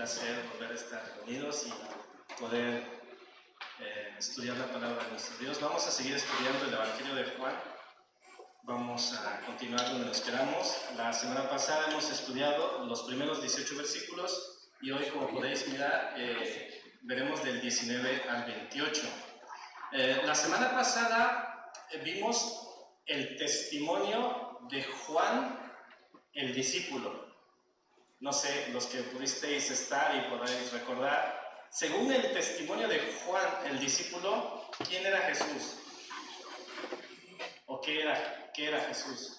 placer volver a estar reunidos y poder estudiar la palabra de nuestro Dios. Vamos a seguir estudiando el Evangelio de Juan. Vamos a continuar donde nos quedamos. La semana pasada hemos estudiado los primeros 18 versículos y hoy, como podéis mirar, veremos del 19 al 28. La semana pasada vimos el testimonio de Juan, el discípulo. No sé, los que pudisteis estar y podáis recordar, según el testimonio de Juan, el discípulo, ¿quién era Jesús? ¿O qué era Jesús?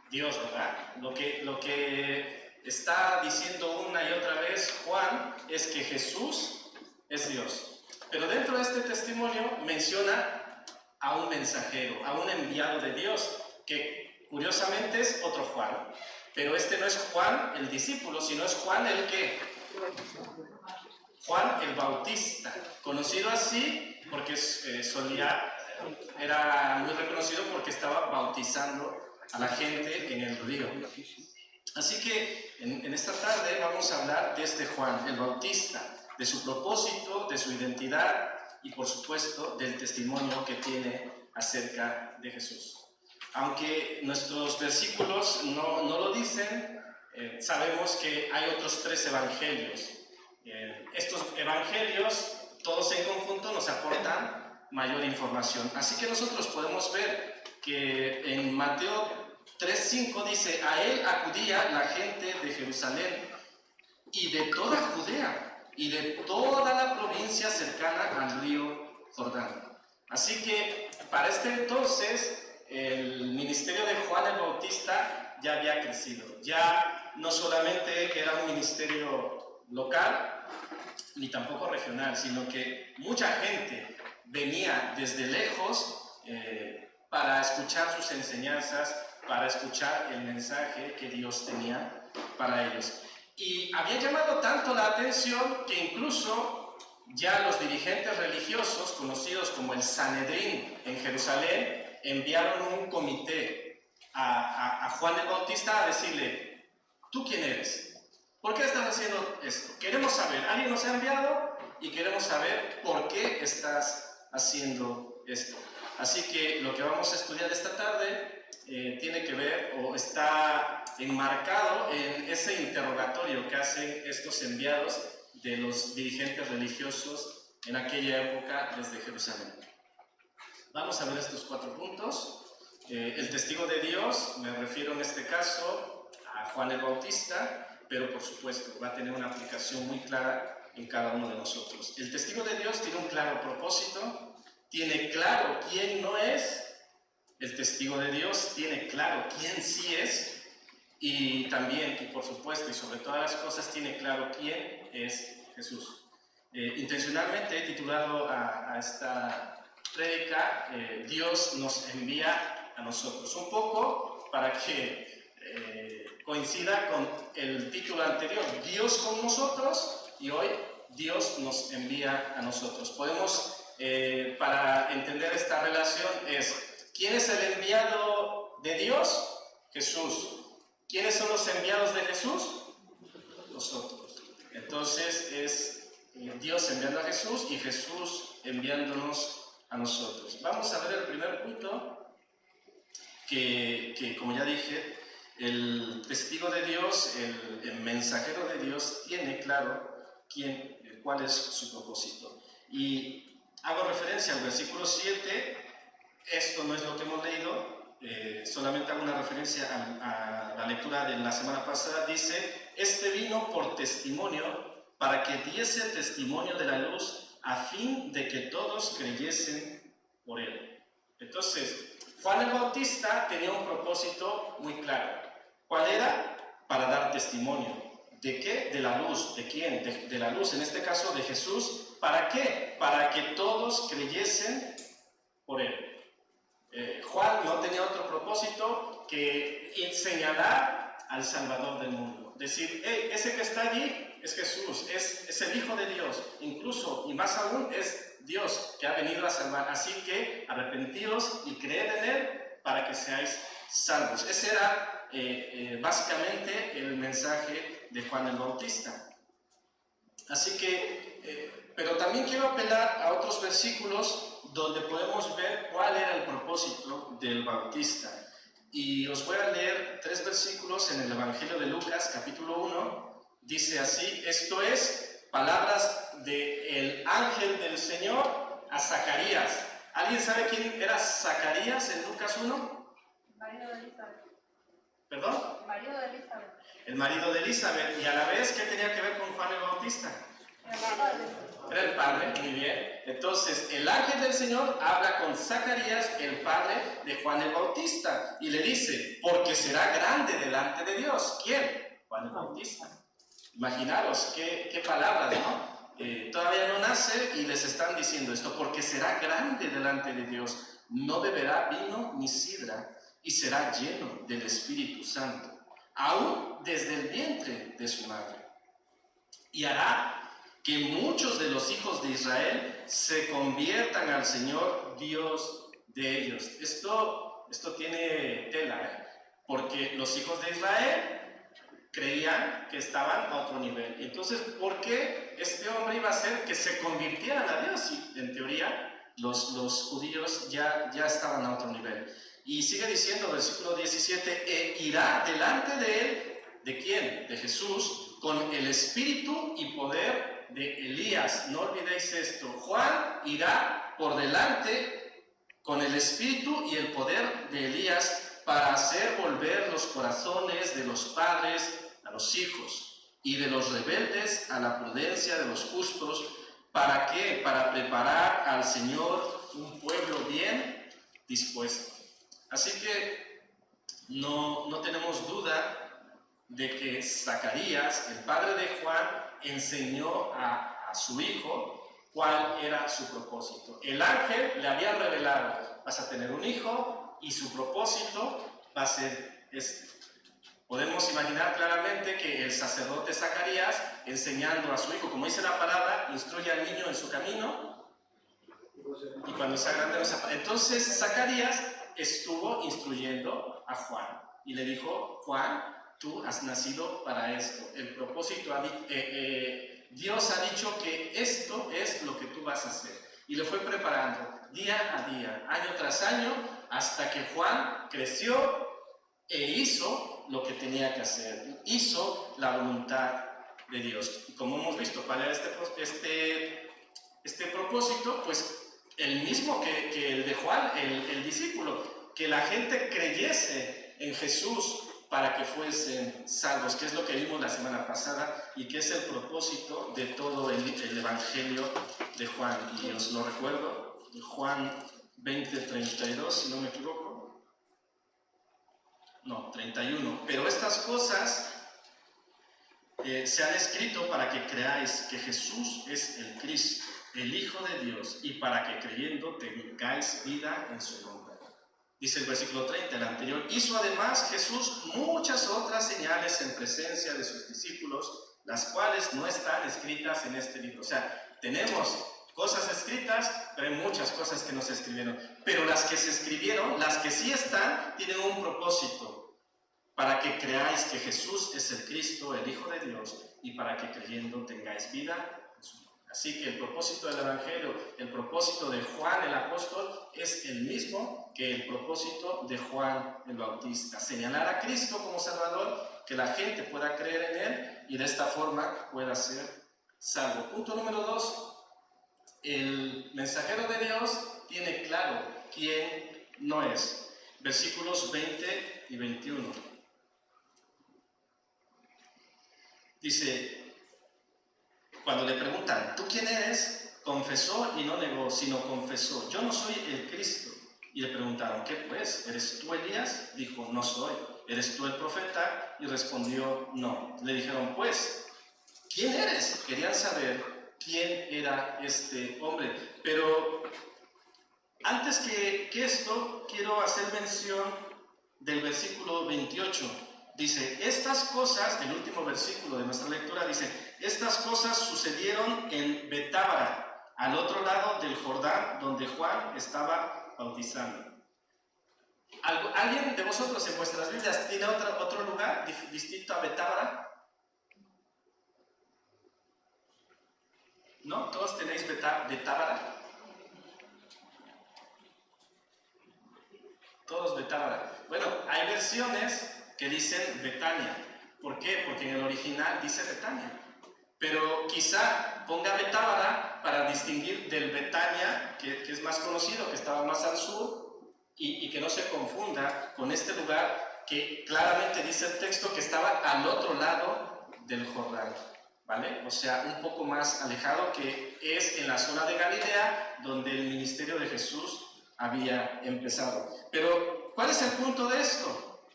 Dios, ¿verdad? Lo que está diciendo una y otra vez Juan es que Jesús es Dios. Pero dentro de este testimonio menciona a un mensajero, a un enviado de Dios, que curiosamente es otro Juan. Pero este no es Juan el discípulo, sino es Juan el ¿qué? Juan el Bautista, conocido así porque era muy reconocido porque estaba bautizando a la gente en el río. Así que en esta tarde vamos a hablar de este Juan el Bautista, de su propósito, de su identidad y por supuesto del testimonio que tiene acerca de Jesús. Aunque nuestros versículos no lo dicen, sabemos que hay otros 3 evangelios. Estos evangelios, todos en conjunto, nos aportan mayor información. Así que nosotros podemos ver que en Mateo 3:5 dice: a él acudía la gente de Jerusalén y de toda Judea y de toda la provincia cercana al río Jordán. Así que para este entonces el ministerio de Juan el Bautista ya había crecido. Ya no solamente era un ministerio local, ni tampoco regional, sino que mucha gente venía desde lejos para escuchar sus enseñanzas, para escuchar el mensaje que Dios tenía para ellos. Y había llamado tanto la atención que incluso ya los dirigentes religiosos, conocidos como el Sanedrín en Jerusalén, enviaron un comité a Juan el Bautista a decirle: ¿tú quién eres? ¿Por qué estás haciendo esto? Queremos saber, alguien nos ha enviado y queremos saber por qué estás haciendo esto. Así que lo que vamos a estudiar esta tarde tiene que ver o está enmarcado en ese interrogatorio que hacen estos enviados de los dirigentes religiosos en aquella época desde Jerusalén. Vamos a ver estos 4 puntos. El testigo de Dios, me refiero en este caso a Juan el Bautista, pero por supuesto va a tener una aplicación muy clara en cada uno de nosotros. El testigo de Dios tiene un claro propósito, tiene claro quién no es. El testigo de Dios tiene claro quién sí es, y también, y por supuesto, y sobre todas las cosas, tiene claro quién es Jesús. Intencionalmente he titulado a esta prédica Dios nos envía a nosotros, un poco para que coincida con el título anterior, Dios con nosotros, y hoy Dios nos envía a nosotros. Podemos, para entender esta relación, ¿quién es el enviado de Dios? Jesús. ¿Quiénes son los enviados de Jesús? Nosotros. Entonces es Dios enviando a Jesús y Jesús enviándonos a nosotros. Vamos a ver el primer punto, que como ya dije, el testigo de Dios, el mensajero de Dios, tiene claro cuál es su propósito. Y hago referencia al versículo 7, esto no es lo que hemos leído, solamente hago una referencia a la lectura de la semana pasada. Dice: este vino por testimonio, para que diese testimonio de la luz, a fin de que todos creyesen por él. Entonces, Juan el Bautista tenía un propósito muy claro. ¿Cuál era? Para dar testimonio. ¿De qué? De la luz. ¿De quién? De la luz, en este caso de Jesús. ¿Para qué? Para que todos creyesen por él. Juan no tenía otro propósito que señalar al Salvador del mundo. Decir: hey, ese que está allí es Jesús, es el Hijo de Dios, incluso y más aún es Dios que ha venido a salvar. Así que arrepentíos y creed en Él para que seáis salvos. Ese era básicamente el mensaje de Juan el Bautista. Así que, pero también quiero apelar a otros versículos donde podemos ver cuál era el propósito del Bautista. Y os voy a leer 3 versículos en el Evangelio de Lucas, capítulo 1. Dice así: esto es, palabras del ángel del Señor a Zacarías. ¿Alguien sabe quién era Zacarías en Lucas 1? Marido de Elizabeth. ¿Perdón? Marido de Elizabeth. El marido de Elizabeth. Y a la vez, ¿qué tenía que ver con Juan el Bautista? El padre. Era el padre, muy bien. Entonces, el ángel del Señor habla con Zacarías, el padre de Juan el Bautista, y le dice: porque será grande delante de Dios. ¿Quién? Juan el Bautista. Imaginaros qué palabras, ¿no? Todavía no nace y les están diciendo esto: porque será grande delante de Dios, no beberá vino ni sidra, y será lleno del Espíritu Santo, aún desde el vientre de su madre. Y hará que muchos de los hijos de Israel se conviertan al Señor Dios de ellos. Esto tiene tela, porque los hijos de Israel creían que estaban a otro nivel. Entonces, ¿por qué este hombre iba a hacer que se convirtieran a Dios? Y en teoría, los judíos ya estaban a otro nivel. Y sigue diciendo, versículo 17, e irá delante de él, ¿de quién? De Jesús, con el espíritu y poder de Elías. No olvidéis esto: Juan irá por delante con el espíritu y el poder de Elías para hacer volver los corazones de los padres a los hijos y de los rebeldes a la prudencia de los justos. ¿Para qué? Para preparar al Señor un pueblo bien dispuesto. Así que no tenemos duda de que Zacarías, el padre de Juan, enseñó a su hijo cuál era su propósito. El ángel le había revelado: vas a tener un hijo y su propósito va a ser este. Podemos imaginar claramente que el sacerdote Zacarías, enseñando a su hijo, como dice la palabra, instruye al niño en su camino y cuando sea grande no se aparta. Entonces Zacarías estuvo instruyendo a Juan y le dijo: Juan, tú has nacido para esto. El propósito, Dios ha dicho que esto es lo que tú vas a hacer. Y lo fue preparando día a día, año tras año, hasta que Juan creció e hizo lo que tenía que hacer. Hizo la voluntad de Dios. Y como hemos visto, ¿cuál era este propósito? Pues el mismo que el de Juan, el discípulo, que la gente creyese en Jesús para que fuesen salvos, que es lo que vimos la semana pasada y que es el propósito de todo el Evangelio de Juan. Y os lo recuerdo, Juan 20:32, si no me equivoco. No, 31. Pero estas cosas se han escrito para que creáis que Jesús es el Cristo, el Hijo de Dios, y para que creyendo tengáis vida en su nombre. Dice el versículo 30, el anterior: hizo además Jesús muchas otras señales en presencia de sus discípulos, las cuales no están escritas en este libro. O sea, tenemos cosas escritas, pero hay muchas cosas que no se escribieron. Pero las que se escribieron, las que sí están, tienen un propósito: para que creáis que Jesús es el Cristo, el Hijo de Dios, y para que creyendo tengáis vida. Así que el propósito del Evangelio, el propósito de Juan el apóstol, es el mismo que el propósito de Juan el Bautista: señalar a Cristo como Salvador, que la gente pueda creer en Él y de esta forma pueda ser salvo. Punto número 2. El mensajero de Dios tiene claro quién no es. Versículos 20 y 21. Dice, cuando le preguntan: ¿tú quién eres?, confesó y no negó, sino confesó: yo no soy el Cristo. Y le preguntaron: ¿qué pues? ¿Eres tú Elías? Dijo: no soy. ¿Eres tú el profeta? Y respondió: no. Le dijeron: pues, ¿quién eres? Querían saber quién era este hombre. Pero antes que esto, quiero hacer mención del versículo 28. Dice, estas cosas, el último versículo de nuestra lectura dice: estas cosas sucedieron en Betábara, al otro lado del Jordán, donde Juan estaba bautizando. ¿Alguien de vosotros en vuestras Biblias tiene otro lugar distinto a Betábara? ¿No? ¿Todos tenéis Betábara? Todos Betábara. Bueno, hay versiones que dicen Betania. ¿Por qué? Porque en el original dice Betania. Pero quizá ponga Betábara para distinguir del Betania, que es más conocido, que estaba más al sur, y que no se confunda con este lugar que claramente dice el texto que estaba al otro lado del Jordán, ¿vale? O sea, un poco más alejado, que es en la zona de Galilea, donde el ministerio de Jesús había empezado. Pero, ¿cuál es el punto de esto?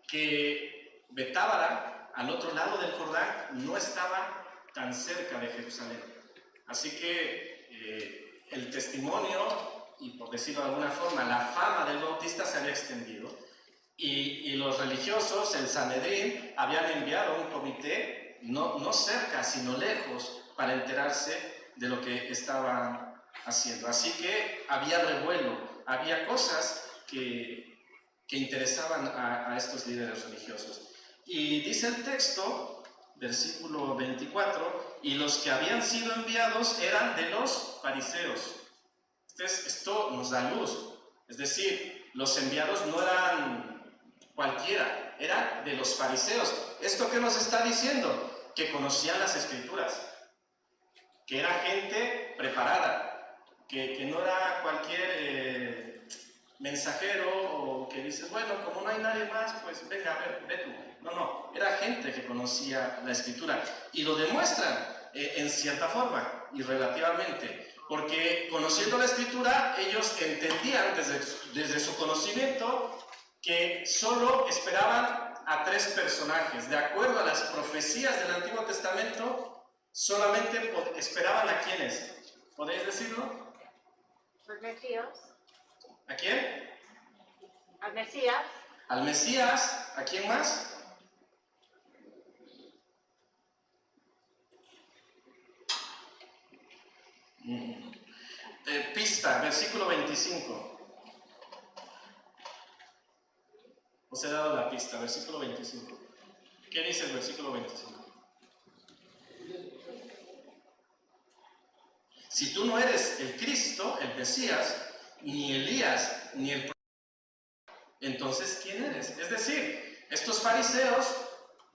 Que Betábara, al otro lado del Jordán, no estaba tan cerca de Jerusalén. Así que el testimonio, y por decirlo de alguna forma, la fama del Bautista se había extendido, y los religiosos, el Sanedrín, habían enviado un comité, no cerca, sino lejos, para enterarse de lo que estaban haciendo. Así que había revuelo, había cosas que interesaban a estos líderes religiosos. Y dice el texto, versículo 24, y los que habían sido enviados eran de los fariseos. Esto nos da luz, es decir, los enviados no eran cualquiera, eran de los fariseos. ¿Esto qué nos está diciendo? Que conocían las Escrituras, que era gente preparada, que no era cualquier mensajero o que dices, bueno, como no hay nadie más, pues venga, a ver, ve tú. No, era gente que conocía la Escritura, y lo demuestran en cierta forma y relativamente. Porque conociendo la Escritura, ellos entendían desde su conocimiento que solo esperaban a 3 personajes. De acuerdo a las profecías del Antiguo Testamento, solamente esperaban a ¿quiénes? ¿Podéis decirlo? Al Mesías. ¿A quién? Al Mesías. Al Mesías. ¿A quién más? Pista, versículo 25. Os he dado la pista, versículo 25. ¿Qué dice el versículo 25? Si tú no eres el Cristo, el Mesías, ni Elías, ni el profeta, entonces ¿quién eres? Es decir, estos fariseos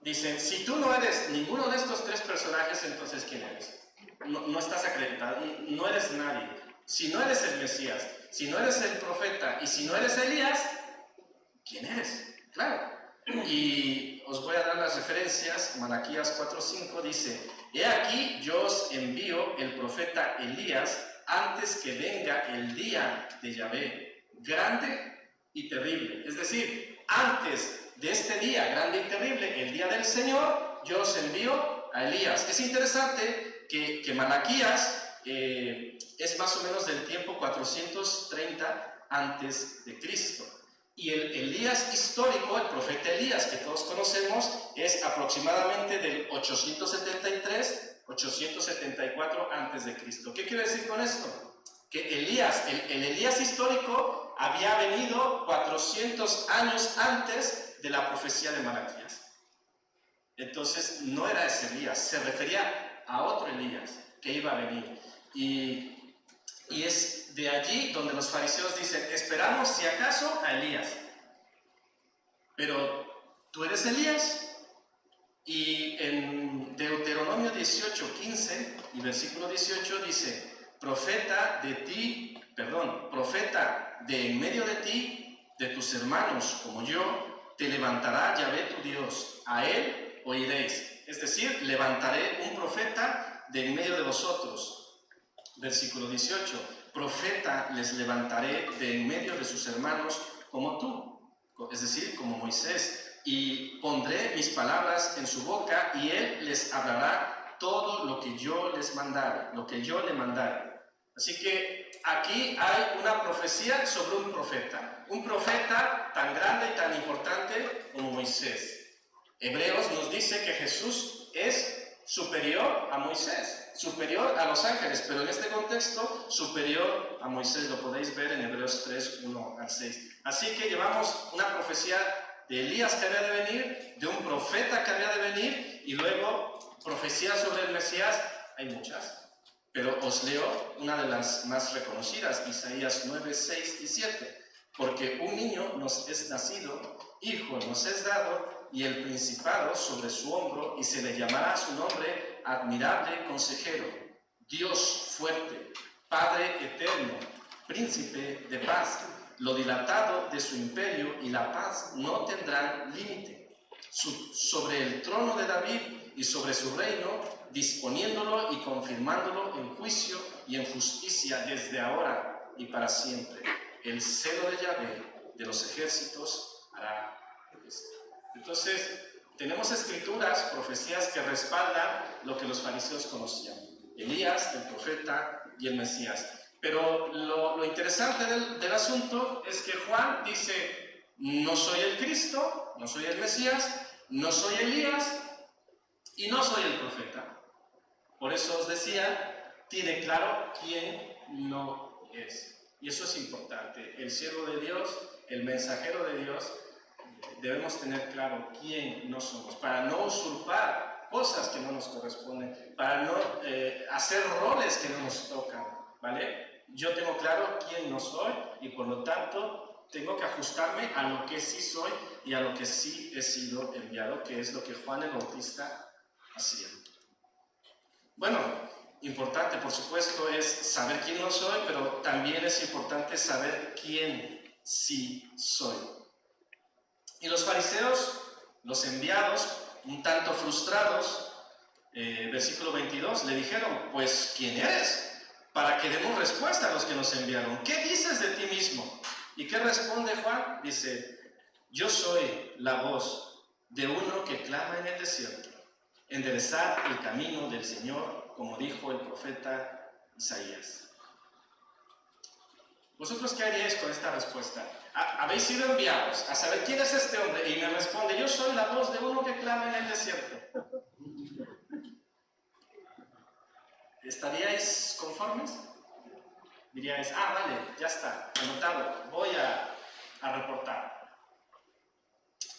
dicen, si tú no eres ninguno de estos 3 personajes, entonces ¿quién eres? No estás acreditado, no eres nadie. Si no eres el Mesías, si no eres el profeta y si no eres Elías, ¿quién eres? Claro. Y os voy a dar las referencias. Malaquías 4:5 dice, he aquí yo os envío el profeta Elías antes que venga el día de Yahvé, grande y terrible. Es decir, antes de este día grande y terrible, el día del Señor, yo os envío a Elías. Es interesante que Malaquías es más o menos del tiempo 430 antes de Cristo. Y el Elías histórico, el profeta Elías que todos conocemos, es aproximadamente del 874 antes de Cristo. ¿Qué quiere decir con esto? Que Elías, el Elías histórico había venido 400 años antes de la profecía de Malaquías. Entonces no era ese Elías, se refería a otro Elías que iba a venir. Y es de allí donde los fariseos dicen, esperamos si acaso a Elías. Pero, ¿tú eres Elías? Y en Deuteronomio 18:15 y versículo 18 dice, profeta de en medio de ti, de tus hermanos como yo, te levantará Yahvé tu Dios, a él oiréis. Es decir, levantaré un profeta de en medio de vosotros. Versículo 18, profeta les levantaré de en medio de sus hermanos como tú, es decir, como Moisés, y pondré mis palabras en su boca y él les hablará todo lo que yo les mandare, lo que yo le mandare. Así que aquí hay una profecía sobre un profeta tan grande y tan importante como Moisés. Hebreos nos dice que Jesús es superior a Moisés. superior a los ángeles, pero en este contexto superior a Moisés. Lo podéis ver en Hebreos 3, 1 al 6. Así que llevamos una profecía de Elías que había de venir, de un profeta que había de venir, y luego profecías sobre el Mesías. Hay muchas, pero os leo una de las más reconocidas, Isaías 9, 6 y 7. Porque un niño nos es nacido, hijo nos es dado, y el principado sobre su hombro, y se le llamará su nombre admirable consejero, Dios fuerte, Padre eterno, príncipe de paz. Lo dilatado de su imperio y la paz no tendrán límite. Sobre el trono de David y sobre su reino, disponiéndolo y confirmándolo en juicio y en justicia desde ahora y para siempre. El celo de Yahvé de los ejércitos hará esto. Entonces, tenemos escrituras, profecías que respaldan lo que los fariseos conocían. Elías, el profeta y el Mesías. Pero lo interesante del asunto es que Juan dice, no soy el Cristo, no soy el Mesías, no soy Elías y no soy el profeta. Por eso os decía, tiene claro quién no es. Y eso es importante. El siervo de Dios, el mensajero de Dios, debemos tener claro quién no somos, para no usurpar cosas que no nos corresponden, para no hacer roles que no nos tocan, ¿vale? Yo tengo claro quién no soy y por lo tanto tengo que ajustarme a lo que sí soy y a lo que sí he sido enviado, que es lo que Juan el Bautista hacía. Bueno, importante por supuesto es saber quién no soy, pero también es importante saber quién sí soy. Y los fariseos, los enviados, un tanto frustrados, versículo 22, le dijeron, pues, ¿quién eres? Para que demos respuesta a los que nos enviaron. ¿Qué dices de ti mismo? ¿Y qué responde Juan? Dice, yo soy la voz de uno que clama en el desierto. Enderezad el camino del Señor, como dijo el profeta Isaías. ¿Vosotros qué haríais con esta respuesta? Habéis sido enviados a saber quién es este hombre y me responde, yo soy la voz de uno que clama en el desierto. ¿Estaríais conformes? Diríais, vale, ya está, anotado, voy a reportar.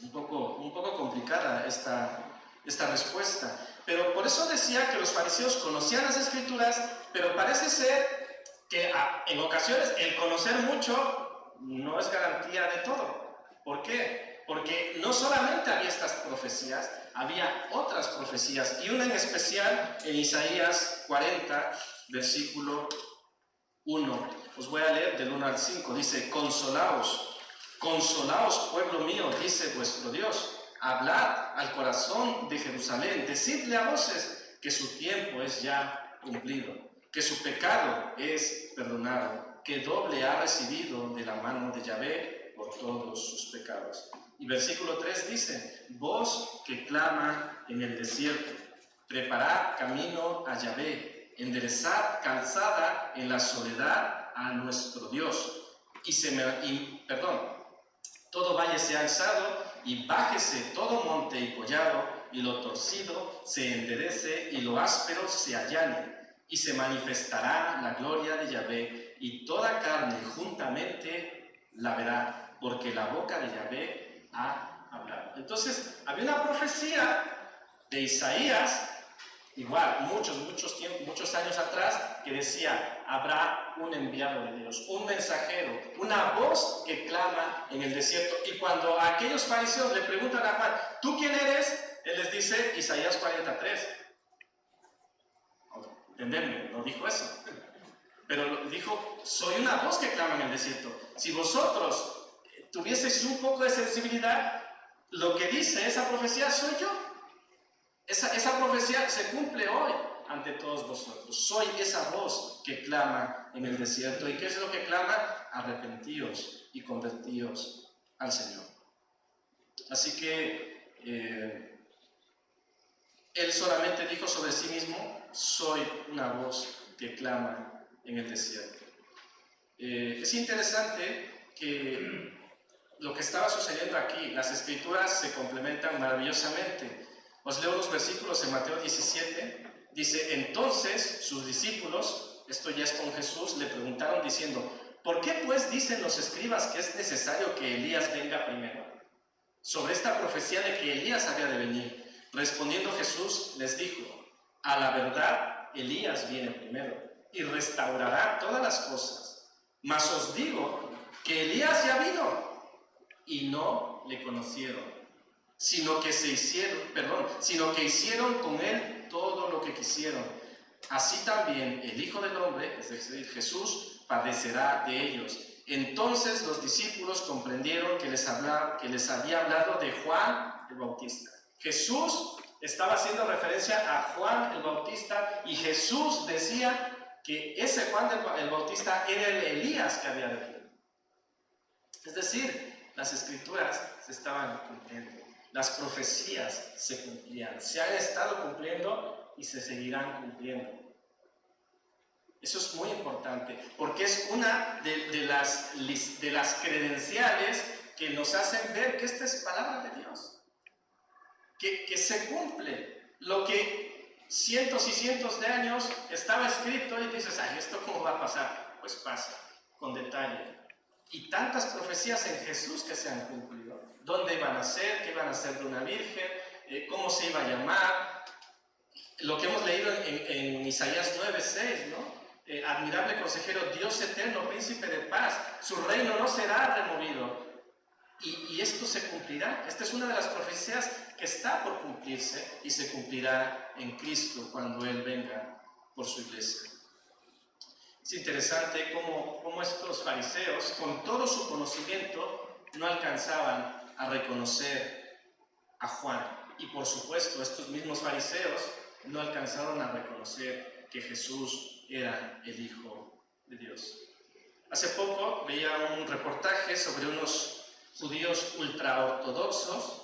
Un poco complicada esta respuesta, pero por eso decía que los fariseos conocían las Escrituras, pero parece ser que en ocasiones el conocer mucho no es garantía de todo. ¿Por qué? Porque no solamente había estas profecías, había otras profecías, y una en especial en Isaías 40, versículo 1. Os voy a leer del 1 al 5. Dice, consolaos, consolaos, pueblo mío, dice vuestro Dios. Hablad al corazón de Jerusalén, decidle a voces que su tiempo es ya cumplido, que su pecado es perdonado, que doble ha recibido de la mano de Yahvé por todos sus pecados. Y versículo 3 dice, voz que clama en el desierto, preparad camino a Yahvé, enderezad calzada en la soledad a nuestro Dios. Todo valle sea alzado y bájese todo monte y collado, y lo torcido se enderece y lo áspero se allane, y se manifestará la gloria de Yahvé, y toda carne juntamente la verá, porque la boca de Yahvé ha hablado. Entonces, había una profecía de Isaías, igual, muchos años atrás, que decía, habrá un enviado de Dios, un mensajero, una voz que clama en el desierto. Y cuando aquellos fariseos le preguntan a Juan, ¿tú quién eres? Él les dice, Isaías 43. Entenderme, no dijo eso, pero dijo, soy una voz que clama en el desierto. Si vosotros tuvieseis un poco de sensibilidad, lo que dice esa profecía soy yo. Esa profecía se cumple hoy ante todos vosotros. Soy esa voz que clama en el desierto. ¿Y qué es lo que clama? Arrepentíos y convertíos al Señor. Así que Él solamente dijo sobre sí mismo, soy una voz que clama en el desierto. Es interesante que lo que estaba sucediendo aquí, las Escrituras se complementan maravillosamente. Os leo unos versículos en Mateo 17, Dice, entonces sus discípulos, esto ya es con Jesús, le preguntaron diciendo, ¿por qué pues dicen los escribas que es necesario que Elías venga primero? Sobre esta profecía de que Elías había de venir. Respondiendo Jesús les dijo, a la verdad Elías viene primero y restaurará todas las cosas. Mas os digo que Elías ya vino y no le conocieron, sino que hicieron con él todo lo que quisieron. Así también el Hijo del Hombre, es decir, Jesús, padecerá de ellos. Entonces los discípulos comprendieron que les había hablado de Juan el Bautista. Jesús estaba haciendo referencia a Juan el Bautista y Jesús decía que ese Juan el Bautista era el Elías que había de venir. Es decir, las escrituras se estaban cumpliendo, las profecías se cumplían, se han estado cumpliendo y se seguirán cumpliendo. Eso es muy importante, porque es una de las credenciales que nos hacen ver que esta es palabra de Dios, que se cumple. Lo que cientos y cientos de años estaba escrito y dices, ay, ¿esto cómo va a pasar? Pues pasa, con detalle. Y tantas profecías en Jesús que se han cumplido. ¿Dónde iban a ser? ¿Qué iban a ser de una virgen? ¿Cómo se iba a llamar? Lo que hemos leído en Isaías 9:6, ¿no? Admirable consejero, Dios eterno, príncipe de paz, su reino no será removido. Y esto se cumplirá. Esta es una de las profecías que está por cumplirse y se cumplirá en Cristo cuando Él venga por su iglesia. Es interesante cómo estos fariseos, con todo su conocimiento, no alcanzaban a reconocer a Juan. Y por supuesto, estos mismos fariseos no alcanzaron a reconocer que Jesús era el Hijo de Dios. Hace poco veía un reportaje sobre unos judíos ultraortodoxos,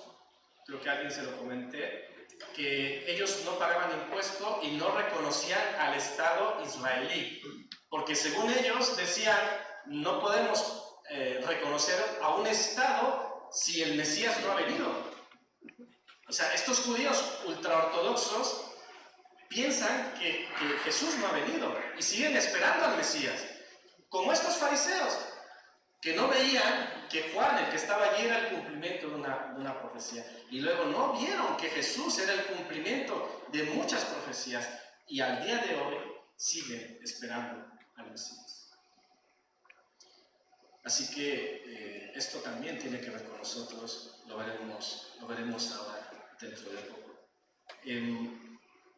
creo que a alguien se lo comenté, que ellos no pagaban impuesto y no reconocían al Estado israelí, porque según ellos decían, no podemos reconocer a un Estado si el Mesías no ha venido. O sea, estos judíos ultraortodoxos piensan que Jesús no ha venido y siguen esperando al Mesías, como estos fariseos, que no veían que Juan, el que estaba allí, era el cumplimiento de una profecía. Y luego no vieron que Jesús era el cumplimiento de muchas profecías. Y al día de hoy siguen esperando al Mesías. Así que esto también tiene que ver con nosotros. Lo veremos ahora dentro de poco.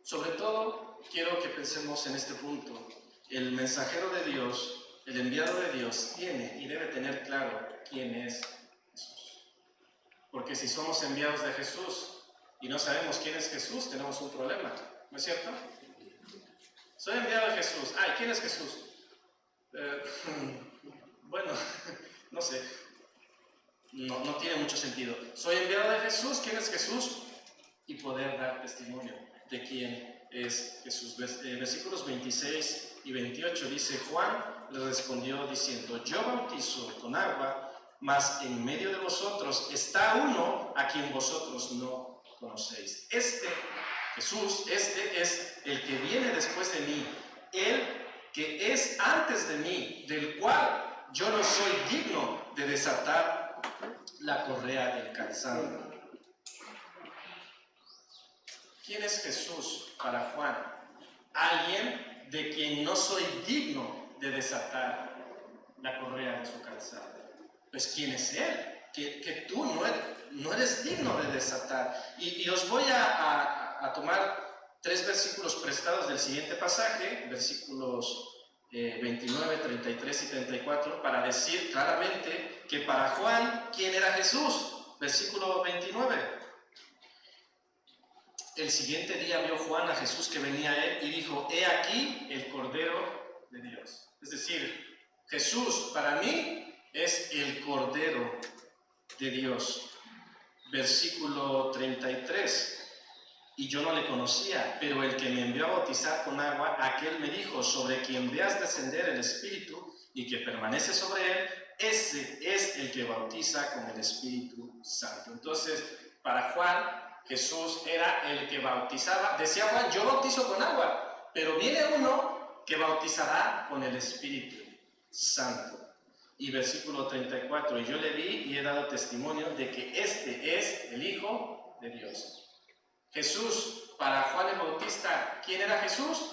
Sobre todo, quiero que pensemos en este punto. El mensajero de Dios, el enviado de Dios, tiene y debe tener claro quién es Jesús. Porque si somos enviados de Jesús y no sabemos quién es Jesús, tenemos un problema, ¿no es cierto? Soy enviado de Jesús. Ay, ¿quién es Jesús? Bueno, no sé. No tiene mucho sentido. Soy enviado de Jesús. ¿Quién es Jesús? Y poder dar testimonio de quién es Jesús. Versículos 26 y 28 dice, Juan le respondió diciendo, yo bautizo con agua, mas en medio de vosotros está uno a quien vosotros no conocéis. Jesús, es el que viene después de mí, el que es antes de mí, del cual yo no soy digno de desatar la correa del calzado. ¿Quién es Jesús para Juan? Alguien de quien no soy digno de desatar la correa de su calzado. Pues ¿quién es Él? Que tú no eres digno de desatar. Y os voy a tomar 3 versículos prestados del siguiente pasaje, versículos 29, 33 y 34, para decir claramente que para Juan, ¿quién era Jesús? Versículo 29. El siguiente día vio Juan a Jesús que venía a él y dijo, he aquí el Cordero de Dios. Es decir, Jesús para mí es el Cordero de Dios. Versículo 33. Y yo no le conocía, pero el que me envió a bautizar con agua, aquel me dijo, sobre quien veas descender el Espíritu y que permanece sobre él, ese es el que bautiza con el Espíritu Santo. Entonces, para Juan, Jesús era el que bautizaba. Decía Juan, yo bautizo con agua, pero viene uno que bautizará con el Espíritu Santo. Y versículo 34, y yo le vi y he dado testimonio de que este es el Hijo de Dios. Jesús, para Juan el Bautista, ¿quién era Jesús?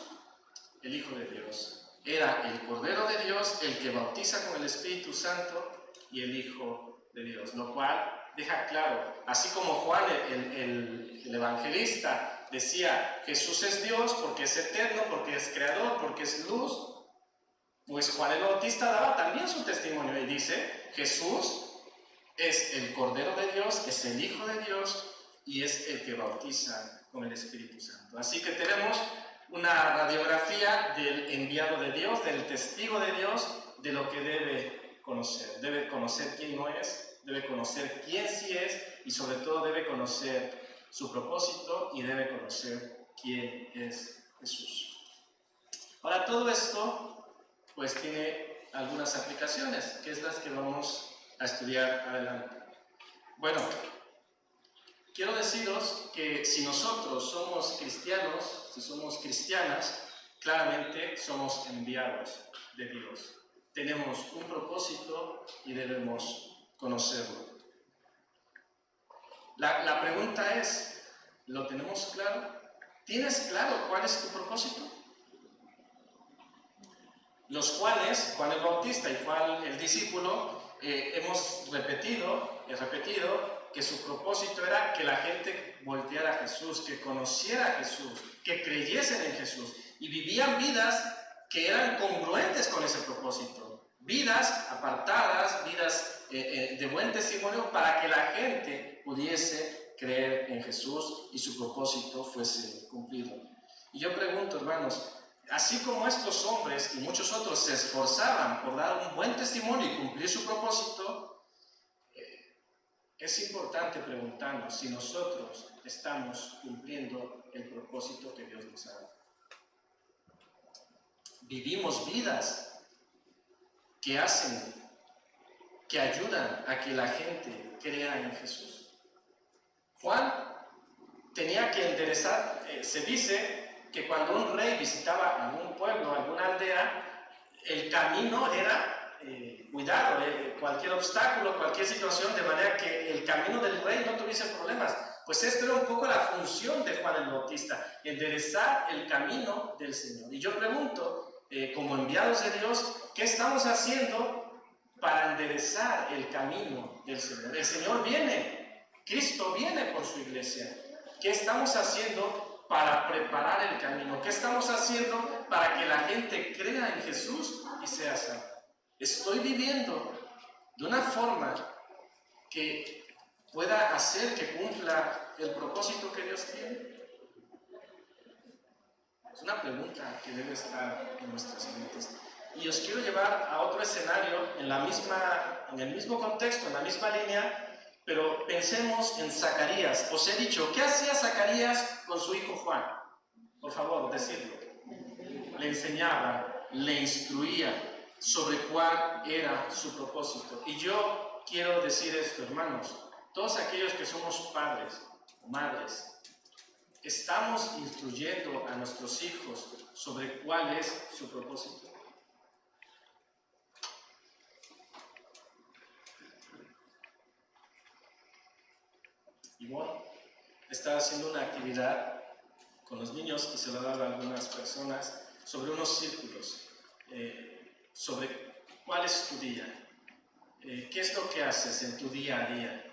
El Hijo de Dios. Era el Cordero de Dios, el que bautiza con el Espíritu Santo y el Hijo de Dios. Lo cual deja claro, así como Juan el evangelista decía, Jesús es Dios porque es eterno, porque es creador, porque es luz, pues Juan el Bautista daba también su testimonio y dice, Jesús es el Cordero de Dios, es el Hijo de Dios y es el que bautiza con el Espíritu Santo. Así que tenemos una radiografía del enviado de Dios, del testigo de Dios, de lo que debe conocer. Debe conocer quién no es, debe conocer quién sí es y sobre todo debe conocer su propósito y debe conocer quién es Jesús. Ahora, todo esto pues tiene algunas aplicaciones, que es las que vamos a estudiar adelante. Bueno, quiero deciros que si nosotros somos cristianos, si somos cristianas, claramente somos enviados de Dios. Tenemos un propósito y debemos conocerlo. La pregunta es, ¿lo tenemos claro? ¿Tienes claro cuál es tu propósito? Los cuales, Juan el Bautista y Juan el discípulo, hemos repetido que su propósito era que la gente volteara a Jesús, que conociera a Jesús, que creyesen en Jesús y vivían vidas que eran congruentes con ese propósito, vidas apartadas, vidas de buen testimonio para que la gente pudiese creer en Jesús y su propósito fuese cumplido. Y yo pregunto, hermanos, así como estos hombres y muchos otros se esforzaban por dar un buen testimonio y cumplir su propósito, es importante preguntarnos si nosotros estamos cumpliendo el propósito que Dios nos ha dado. Vivimos vidas que ayudan a que la gente crea en Jesús. Juan tenía que enderezar, se dice que cuando un rey visitaba algún pueblo, alguna aldea, el camino era cuidado, cualquier obstáculo, cualquier situación, de manera que el camino del rey no tuviese problemas. Pues esto era un poco la función de Juan el Bautista, enderezar el camino del Señor. Y yo pregunto, como enviados de Dios, ¿qué estamos haciendo para enderezar el camino del Señor? El Señor viene, Cristo viene por su iglesia. ¿Qué estamos haciendo para preparar el camino? ¿Qué estamos haciendo para que la gente crea en Jesús y sea salva? Estoy viviendo de una forma que pueda hacer que cumpla el propósito que Dios tiene. Es una pregunta que debe estar en nuestras mentes. Y os quiero llevar a otro escenario en el mismo contexto, en la misma línea, pero pensemos en Zacarías. Os he dicho, ¿qué hacía Zacarías con su hijo Juan? Por favor, decidlo. Le enseñaba, le instruía sobre cuál era su propósito. Y yo quiero decir esto, hermanos, todos aquellos que somos padres o madres, ¿estamos instruyendo a nuestros hijos sobre cuál es su propósito? Y bueno, estaba haciendo una actividad con los niños y se lo daba a algunas personas sobre unos círculos, sobre cuál es tu día, qué es lo que haces en tu día a día.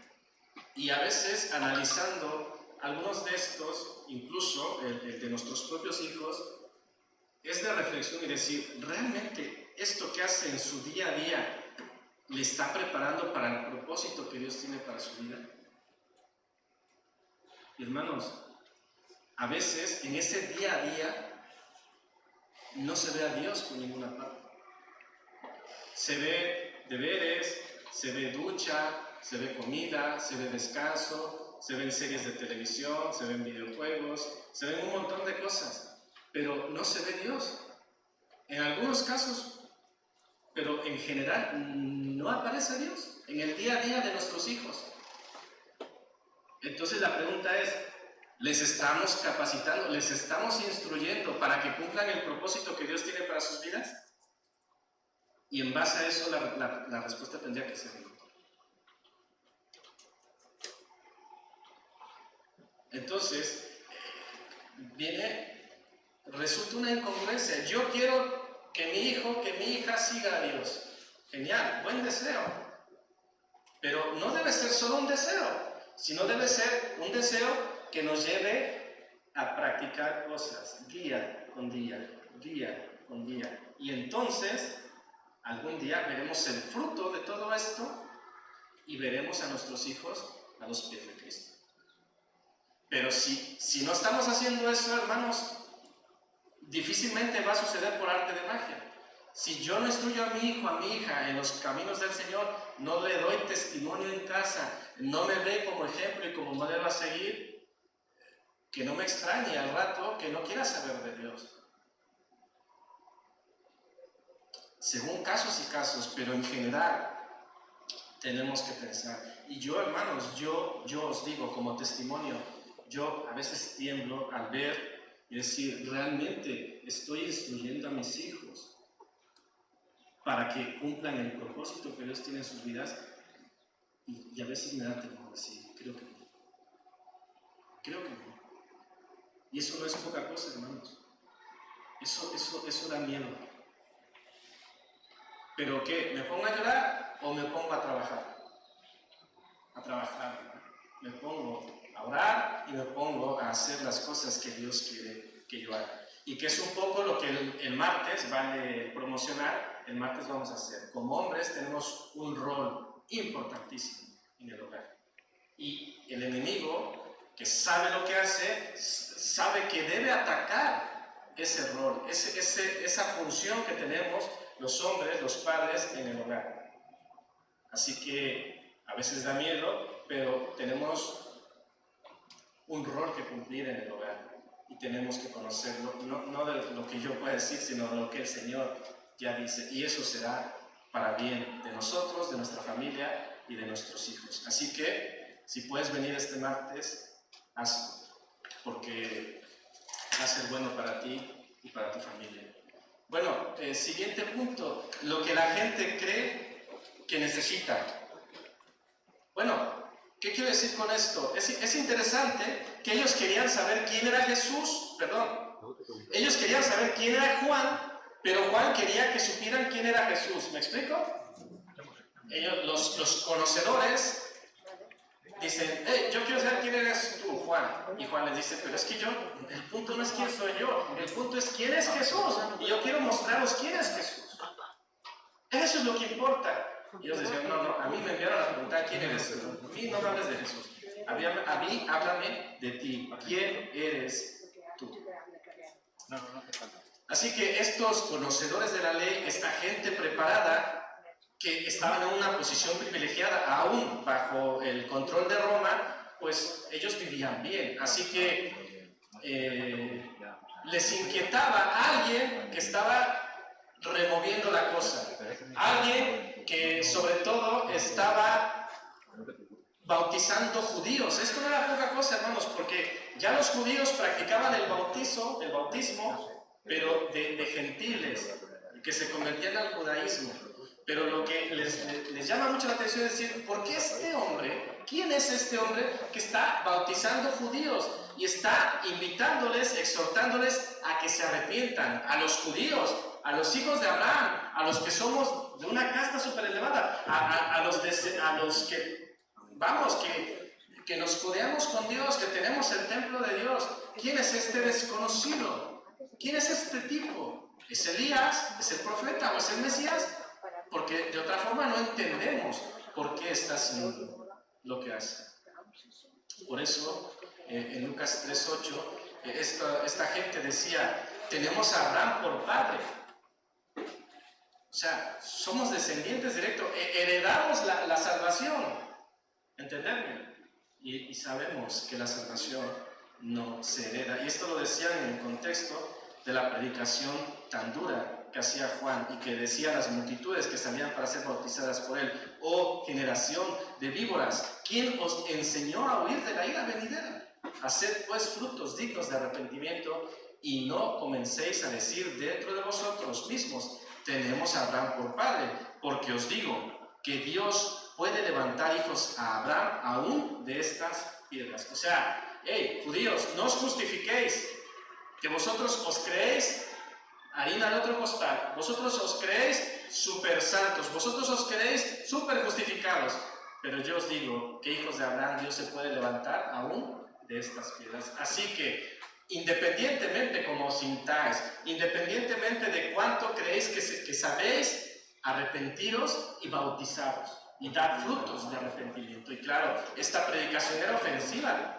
Y a veces analizando algunos de estos, incluso el de nuestros propios hijos, es de reflexión y decir, ¿realmente esto que hace en su día a día le está preparando para el propósito que Dios tiene para su vida? Hermanos, a veces en ese día a día no se ve a Dios por ninguna parte. Se ve deberes, se ve ducha, se ve comida, se ve descanso, se ven series de televisión, se ven videojuegos, se ven un montón de cosas, pero no se ve Dios. En algunos casos, pero en general no aparece Dios en el día a día de nuestros hijos. Entonces la pregunta es, ¿les estamos capacitando, les estamos instruyendo para que cumplan el propósito que Dios tiene para sus vidas? Y en base a eso la respuesta tendría que ser no. Entonces, resulta una incongruencia. Yo quiero que mi hijo, que mi hija siga a Dios. Genial, buen deseo. Pero no debe ser solo un deseo, sino debe ser un deseo que nos lleve a practicar cosas día con día, día con día. Y entonces, algún día veremos el fruto de todo esto y veremos a nuestros hijos a los pies de Cristo. Pero si no estamos haciendo eso, hermanos, difícilmente va a suceder por arte de magia. Si yo no instruyo a mi hijo, a mi hija en los caminos del Señor, no le doy testimonio en casa, no me ve como ejemplo y como modelo a seguir, que no me extrañe al rato que no quiera saber de Dios. Según casos y casos, pero en general tenemos que pensar. Y yo, hermanos, yo os digo como testimonio, yo a veces tiemblo al ver y decir, realmente estoy instruyendo a mis hijos para que cumplan el propósito que Dios tiene en sus vidas, y a veces me da temor decir, creo que no. Creo que no. Y eso no es poca cosa, hermanos. Eso da miedo. ¿Pero qué? ¿Me pongo a llorar o me pongo a trabajar? A trabajar, ¿verdad? Me pongo a orar y me pongo a hacer las cosas que Dios quiere que yo haga. Y que es un poco lo que el martes vale promocionar. El martes vamos a hacer. Como hombres tenemos un rol importantísimo en el hogar. Y el enemigo, que sabe lo que hace, sabe que debe atacar ese rol, esa función que tenemos los hombres, los padres en el hogar. Así que a veces da miedo, pero tenemos un rol que cumplir en el hogar y tenemos que conocerlo, no de lo que yo pueda decir, sino de lo que el Señor ya dice, y eso será para bien de nosotros, de nuestra familia y de nuestros hijos. Así que si puedes venir este martes, hazlo, porque va a ser bueno para ti y para tu familia. Bueno, siguiente punto, lo que la gente cree que necesita. Bueno, ¿qué quiero decir con esto? Es interesante que ellos querían saber quién era Jesús, ellos querían saber quién era Juan, pero Juan quería que supieran quién era Jesús. ¿Me explico? Ellos, los conocedores, dicen, yo quiero saber quién eres tú, Juan. Y Juan les dice, pero es que el punto no es quién soy yo, el punto es quién es Jesús. Y yo quiero mostraros quién es Jesús. Eso es lo que importa. Y ellos decían, no, a mí me enviaron a preguntar quién eres tú. A mí no me hables de Jesús. A mí háblame de ti. ¿Quién eres tú? Así que estos conocedores de la ley, esta gente preparada, que estaban en una posición privilegiada, aún bajo el control de Roma, pues ellos vivían bien. Así que les inquietaba alguien que estaba removiendo la cosa, alguien que sobre todo estaba bautizando judíos. Esto no era poca cosa, hermanos, porque ya los judíos practicaban el bautismo, pero de gentiles, que se convertían al judaísmo. Pero lo que les llama mucho la atención es decir, ¿por qué este hombre, quién es este hombre que está bautizando judíos y está invitándoles, exhortándoles a que se arrepientan? A los judíos, a los hijos de Abraham, a los que somos de una casta súper elevada, a los que, vamos, que nos codeamos con Dios, que tenemos el templo de Dios. ¿Quién es este desconocido? ¿Quién es este tipo? ¿Es Elías? ¿Es el profeta o es el Mesías? Porque de otra forma no entendemos por qué está haciendo lo que hace. Por eso, en Lucas 3:8, esta gente decía, tenemos a Abraham por padre. O sea, somos descendientes directos, heredamos la salvación. ¿Entenderme? Y sabemos que la salvación no se hereda. Y esto lo decían en el contexto de la predicación tan dura que hacía Juan y que decía a las multitudes que salían para ser bautizadas por él: oh generación de víboras, ¿quién os enseñó a huir de la ira venidera? Haced pues frutos dignos de arrepentimiento y no comencéis a decir dentro de vosotros mismos: tenemos a Abraham por padre, porque os digo que Dios puede levantar hijos a Abraham aún de estas piedras. O sea, hey, judíos, no os justifiquéis, que vosotros os creéis harina al otro costal, vosotros os creéis super santos, vosotros os creéis super justificados, pero yo os digo que hijos de Abraham Dios se puede levantar aún de estas piedras. Así que, independientemente como os sintáis, independientemente de cuánto creéis que sabéis, arrepentiros y bautizaros y dar frutos de arrepentimiento. Y claro, esta predicación era ofensiva.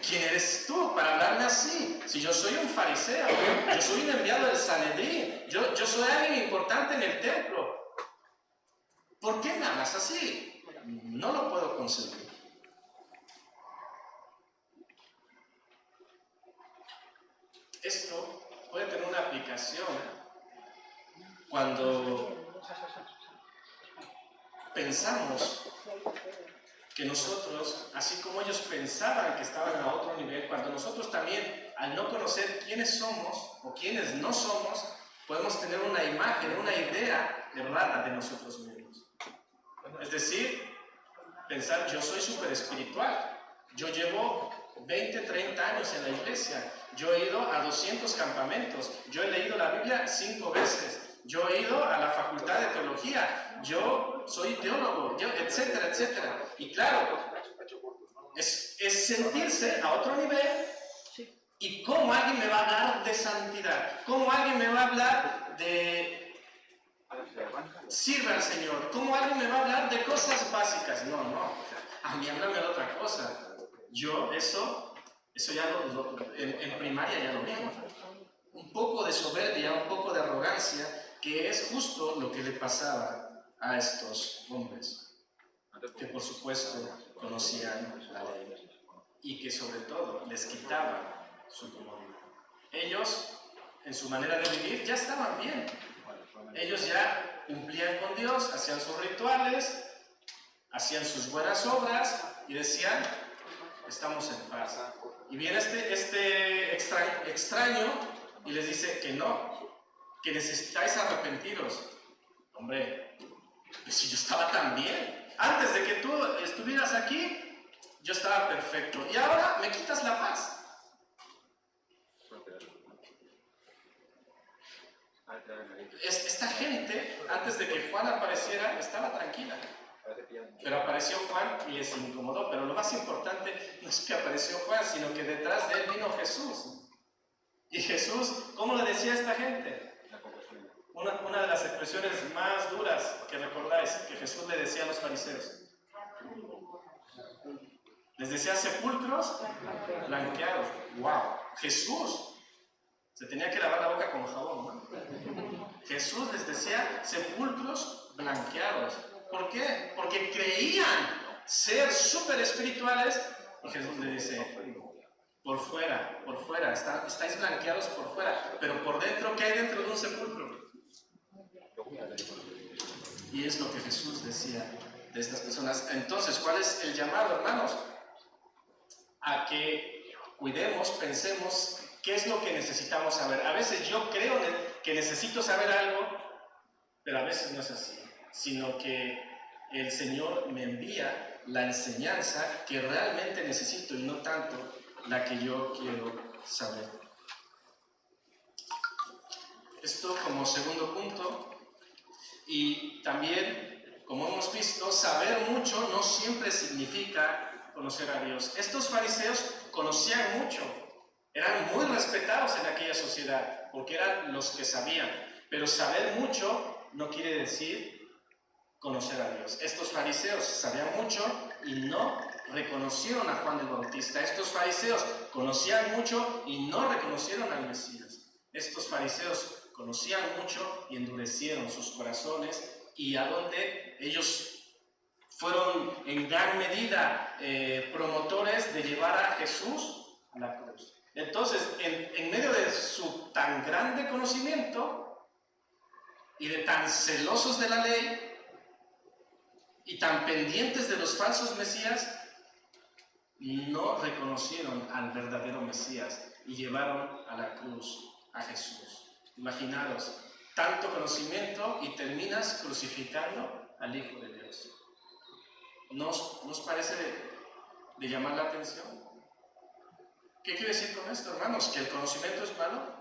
¿Quién eres tú para hablarme así? Si yo soy un fariseo, yo soy un enviado del Sanedrín, yo soy alguien importante en el templo. ¿Por qué me hablas así? No lo puedo concebir. Esto puede tener una aplicación cuando pensamos que nosotros, así como ellos pensaban que estaban a otro nivel, cuando nosotros también, al no conocer quiénes somos o quiénes no somos, podemos tener una imagen, una idea errada de nosotros mismos. Es decir, pensar: yo soy súper espiritual, yo llevo 20, 30 años en la iglesia, yo he ido a 200 campamentos, yo he leído la Biblia 5 veces, yo he ido a la facultad de teología, yo soy teólogo, etcétera, etcétera. Y claro, es sentirse a otro nivel. ¿Y cómo alguien me va a hablar de santidad? ¿Cómo alguien me va a hablar de sirve al Señor? ¿Cómo alguien me va a hablar de cosas básicas? No, a mí háblame de otra cosa. Yo eso ya en primaria ya lo vi. Un poco de soberbia, un poco de arrogancia, que es justo lo que le pasaba a estos hombres, que por supuesto conocían la ley y que sobre todo les quitaba su comodidad. Ellos, en su manera de vivir, ya estaban bien. Ellos ya cumplían con Dios, hacían sus rituales, hacían sus buenas obras y decían: estamos en paz. Y viene este extraño y les dice que no, que necesitáis arrepentiros. Hombre, pues si yo estaba tan bien, antes de que tú estuvieras aquí, yo estaba perfecto, y ahora me quitas la paz. Esta gente, antes de que Juan apareciera, estaba tranquila. Pero apareció Juan y les incomodó. Pero lo más importante no es que apareció Juan, sino que detrás de él vino Jesús. Y Jesús, ¿cómo le decía a esta gente? Una de las expresiones más duras que recordáis que Jesús le decía a los fariseos. Les decía: sepulcros blanqueados. ¡Wow! Jesús se tenía que lavar la boca con jabón, ¿no? Jesús les decía: sepulcros blanqueados. ¿Por qué? Porque creían ser súper espirituales. Y Jesús le dice: por fuera, estáis blanqueados por fuera, pero por dentro, ¿qué hay dentro de un sepulcro? Y es lo que Jesús decía de estas personas. Entonces, ¿cuál es el llamado, hermanos? A que cuidemos, pensemos qué es lo que necesitamos saber. A veces yo creo que necesito saber algo, pero a veces no es así, sino que el Señor me envía la enseñanza que realmente necesito y no tanto la que yo quiero saber. Esto como segundo punto. Y también, como hemos visto, saber mucho no siempre significa conocer a Dios. Estos fariseos conocían mucho, eran muy respetados en aquella sociedad, porque eran los que sabían. Pero saber mucho no quiere decir conocer a Dios. Estos fariseos sabían mucho y no reconocieron a Juan el Bautista. Estos fariseos conocían mucho y no reconocieron al Mesías. Estos fariseos conocían mucho y endurecieron sus corazones, y a donde ellos fueron en gran medida promotores de llevar a Jesús a la cruz. Entonces, en medio de su tan grande conocimiento y de tan celosos de la ley y tan pendientes de los falsos mesías, no reconocieron al verdadero Mesías y llevaron a la cruz a Jesús. Imaginaros, tanto conocimiento y terminas crucificando al Hijo de Dios. ¿Nos parece de llamar la atención? ¿Qué quiere decir con esto, hermanos? ¿Que el conocimiento es malo?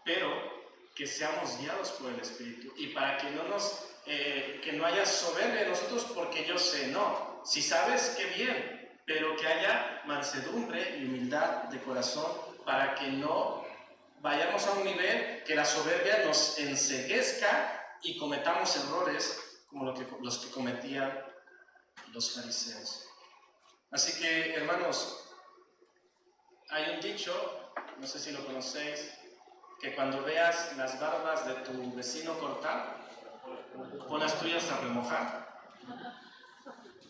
Pero que seamos guiados por el Espíritu y para que no haya soberbia en nosotros porque yo sé, no. Si sabes, qué bien, pero que haya mansedumbre y humildad de corazón para que no vayamos a un nivel que la soberbia nos enceguezca y cometamos errores como los que cometían los fariseos. Así que, hermanos, hay un dicho, no sé si lo conocéis, que cuando veas las barbas de tu vecino cortar, pon las tuyas a remojar.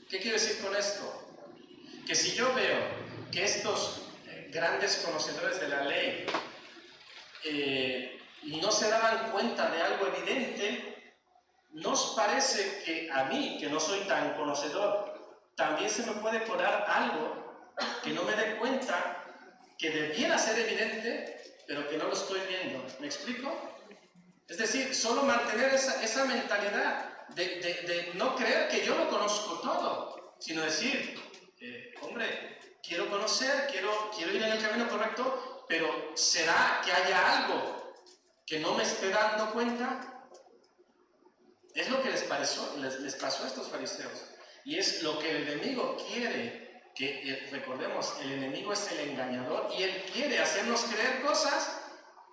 ¿Qué quiero decir con esto? Que si yo veo que estos grandes conocedores de la ley no se daban cuenta de algo evidente, ¿no os parece que a mí, que no soy tan conocedor, también se me puede colar algo que no me dé cuenta, que debiera ser evidente, pero que no lo estoy viendo? ¿Me explico? Es decir, solo mantener esa mentalidad de no creer que yo lo conozco todo, sino decir, hombre, quiero conocer, quiero ir en el camino correcto, pero ¿será que haya algo que no me esté dando cuenta? Es lo que les pasó a estos fariseos. Y es lo que el enemigo quiere. Que recordemos, el enemigo es el engañador y él quiere hacernos creer cosas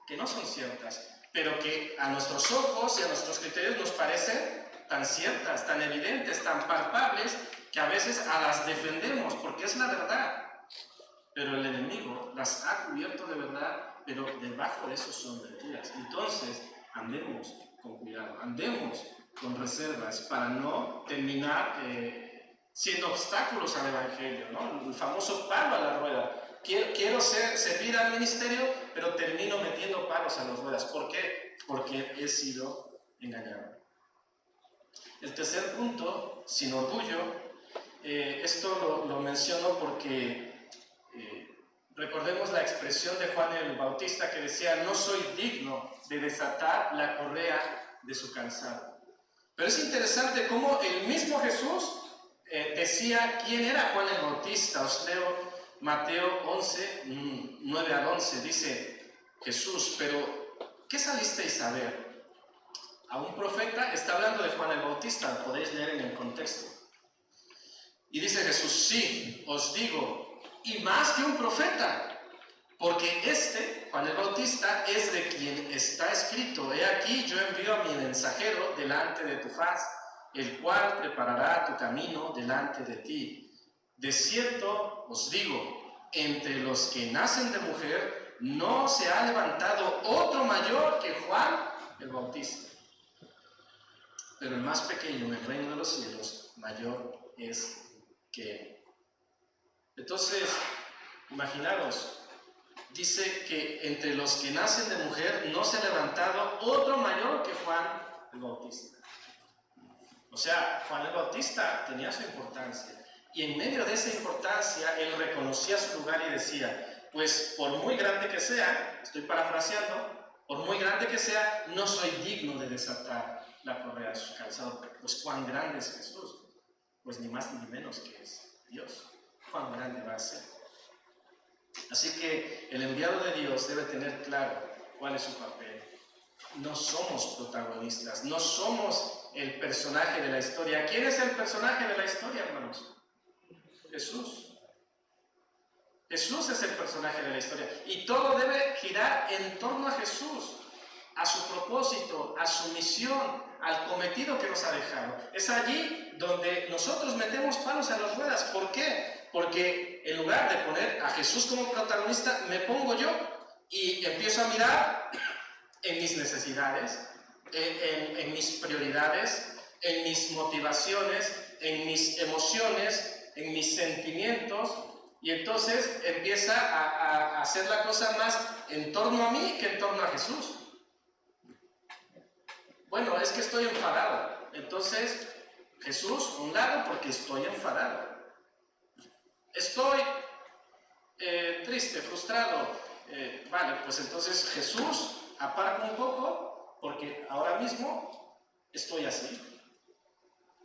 que no son ciertas, pero que a nuestros ojos y a nuestros criterios nos parecen tan ciertas, tan evidentes, tan palpables, que a veces las defendemos porque es la verdad. Pero el enemigo las ha cubierto de verdad, pero debajo de eso son mentiras. Entonces, andemos con cuidado, andemos con reservas para no terminar siendo obstáculos al Evangelio, ¿no? El famoso palo a la rueda. Quiero servir al ministerio, pero termino metiendo palos a las ruedas. ¿Por qué? Porque he sido engañado. El tercer punto, sin orgullo, esto lo menciono porque recordemos la expresión de Juan el Bautista que decía: no soy digno de desatar la correa de su calzado. Pero es interesante cómo el mismo Jesús decía quién era Juan el Bautista. Os leo Mateo 11, 9 al 11. Dice Jesús: pero ¿qué salisteis a ver? A un profeta. Está hablando de Juan el Bautista, lo podéis leer en el contexto. Y dice Jesús: sí, os digo, y más que un profeta, porque Juan el Bautista, es de quien está escrito: he aquí, yo envío a mi mensajero delante de tu faz, el cual preparará tu camino delante de ti. De cierto os digo, entre los que nacen de mujer, no se ha levantado otro mayor que Juan el Bautista. Pero el más pequeño en el reino de los cielos, mayor es que él. Entonces, imaginaros, dice que entre los que nacen de mujer no se ha levantado otro mayor que Juan el Bautista. O sea, Juan el Bautista tenía su importancia. Y en medio de esa importancia, él reconocía su lugar y decía: pues por muy grande que sea, estoy parafraseando, por muy grande que sea, no soy digno de desatar la correa de su calzado. Pues cuán grande es Jesús, pues ni más ni menos que es Dios. Cuán grande va a ser. Así que el enviado de Dios debe tener claro cuál es su papel. No somos protagonistas, no somos el personaje de la historia. ¿Quién es el personaje de la historia, hermanos? Jesús. Jesús es el personaje de la historia. Y todo debe girar en torno a Jesús, a su propósito, a su misión, al cometido que nos ha dejado. Es allí donde nosotros metemos palos a las ruedas. ¿Por qué? Porque en lugar de poner a Jesús como protagonista, me pongo yo y empiezo a mirar en mis necesidades, en mis prioridades, en mis motivaciones, en mis emociones, en mis sentimientos, Y entonces empieza a hacer la cosa más en torno a mí que en torno a Jesús. Bueno, es que estoy enfadado. Entonces, Jesús, a un lado porque estoy enfadado. Estoy triste, frustrado. Vale, pues entonces Jesús, aparca un poco porque ahora mismo estoy así.